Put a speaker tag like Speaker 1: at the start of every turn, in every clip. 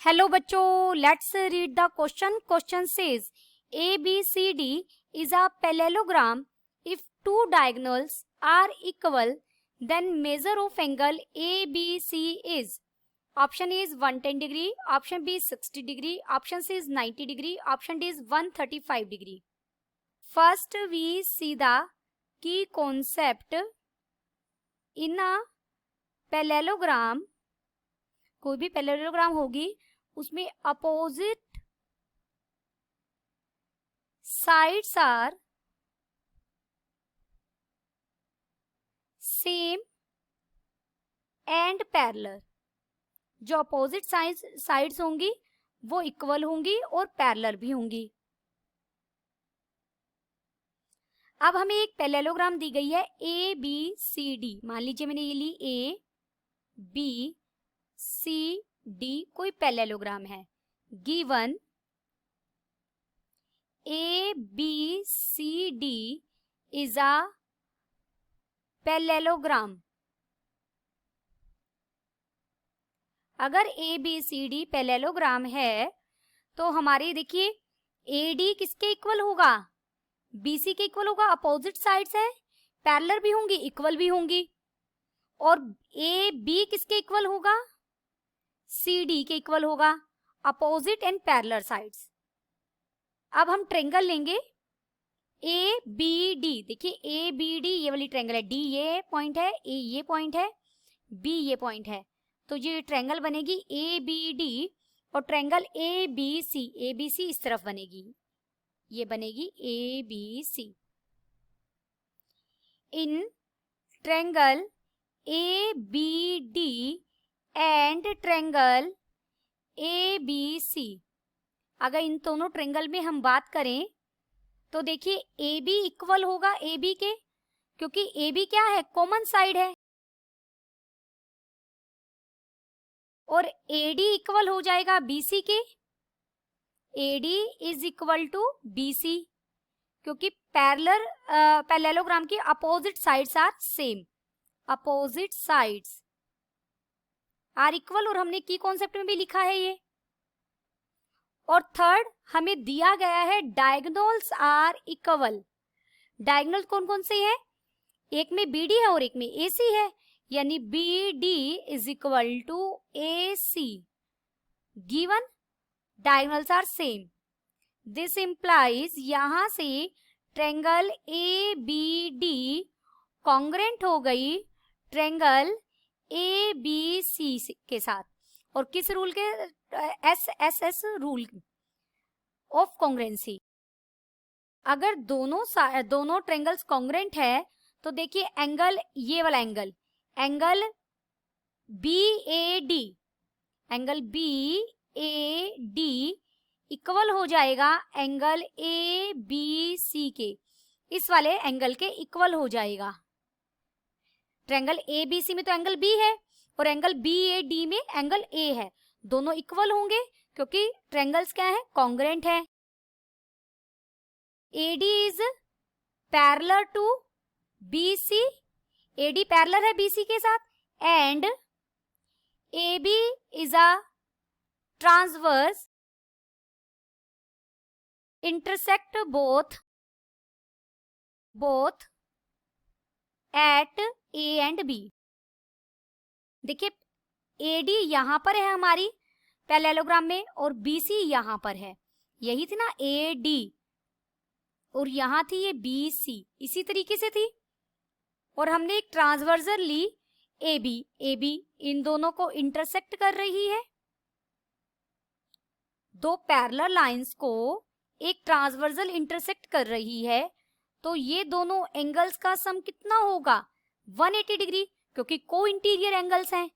Speaker 1: Hello बच्चों, let's read the question. Question says ABCD is a parallelogram. If two diagonals are equal, then measure of angle ABC is. Option A is 110 degree, option B is 60 degree, option C is 90 degree, option D is 135 degree. First we see the key concept in a parallelogram. कोई भी parallelogram होगी उसमें opposite sides are same and parallel. जो opposite sides होंगी वो equal होंगी और parallel भी होंगी. अब हमें एक पैरेललोग्राम दी गई है ABCD. मान लीजिए मैंने ये ली ABCD कोई पैरेललोग्राम है. Given ABCD is a parallelogram. अगर ABCD पैरेललोग्राम है तो हमारी देखिए AD किसके इक्वल होगा? BC के इक्वल होगा. अपोजिट साइड्स है, पैरेलल भी होंगी, इक्वल भी होंगी. और AB किसके इक्वल होगा? CD के इक्वल होगा. Opposite and parallel sides. अब हम ट्रायंगल लेंगे ABD. देखिए ABD ये वाली ट्रायंगल है. D ये पॉइंट है, A ये पॉइंट है, B ये पॉइंट है. तो ये ट्रायंगल बनेगी ABD और ट्रायंगल ABC. ABC इस तरफ बनेगी, ये बनेगी ABC. In triangle ABD and triangle ABC, अगर इन दोनों ट्रायंगल में हम बात करें तो देखिए AB इक्वल होगा AB के, क्योंकि AB क्या है? कॉमन साइड है. और AD इक्वल हो जाएगा BC के. AD is equal to BC, क्योंकि पैरेललोग्राम की opposite sides are same. Opposite sides are equal, और हमने की कॉन्सेप्ट में भी लिखा है ये. और थर्ड हमें दिया गया है डायगोनल्स आर इक्वल. डायगोनल कौन कौन से हैं? एक में BD है और एक में AC है, यानी BD is equal to AC. Given diagonals are same. This implies यहां से ट्रायंगल ABD कॉन्ग्रेंट हो गई ट्रायंगल ABC के साथ. और किस रूल के? SSS rule of कॉन्ग्रेंसी. अगर दोनों ट्रायंगल्स कॉन्ग्रेंट है तो देखिए एंगल, ये वाला एंगल BAD इक्वल हो जाएगा एंगल ABC के. इस वाले एंगल के इक्वल हो जाएगा. ट्रायंगल ABC में तो एंगल B है और एंगल BAD में एंगल A है. दोनों इक्वल होंगे क्योंकि ट्रायंगल्स क्या है? कॉन्ग्रेंट है. AD is parallel to BC. AD parallel है BC के साथ. And AB is a transversal intersect both at A and B. देखिए AD यहां पर है हमारी पैरेललोग्राम में और BC यहां पर है. यही थी ना AD, और यहां थी ये BC, इसी तरीके से थी. और हमने एक ट्रांसवर्जल ली AB इन दोनों को इंटरसेक्ट कर रही है. दो पैरेलल लाइंस को एक ट्रांसवर्जल इंटरसेक्ट कर रही है, तो ये दोनों एंगल्स का सम कितना होगा? 180 डिग्री, क्योंकि को इंटीरियर एंगल्स हैं.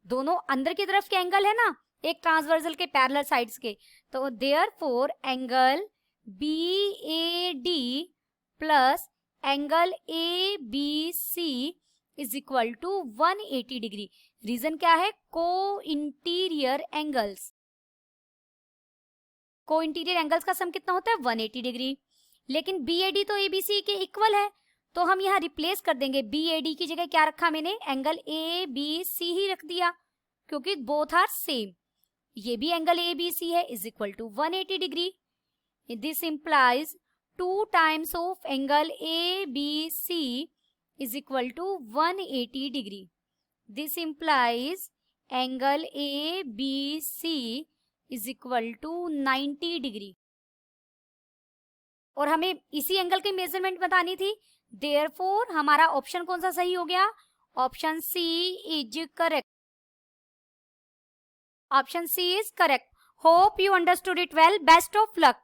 Speaker 1: दोनों अंदर की तरफ के एंगल है ना, एक ट्रांसवर्जल के पैरेलल साइड्स के. तो therefore angle BAD plus angle ABC is equal to 180 degree. Reason क्या है? Co interior angles. Co interior angles का सम कितना होता है? 180 डिग्री. लेकिन BAD तो ABC के इक्वल है, तो हम यहाँ रिप्लेस कर देंगे. BAD की जगह क्या रखा मैंने? एंगल ABC ही रख दिया, क्योंकि बोथ आर सेम. ये भी एंगल ABC है, is equal to 180 degree. This implies 2 times of angle ABC is equal to 180 degree. This implies angle ABC is equal to 90 degree. और हमें इसी एंगल की मेजरमेंट बतानी थी. देयरफॉर हमारा ऑप्शन कौन सा सही हो गया? Option C is correct. Option C is correct. Hope you understood it well. Best of luck.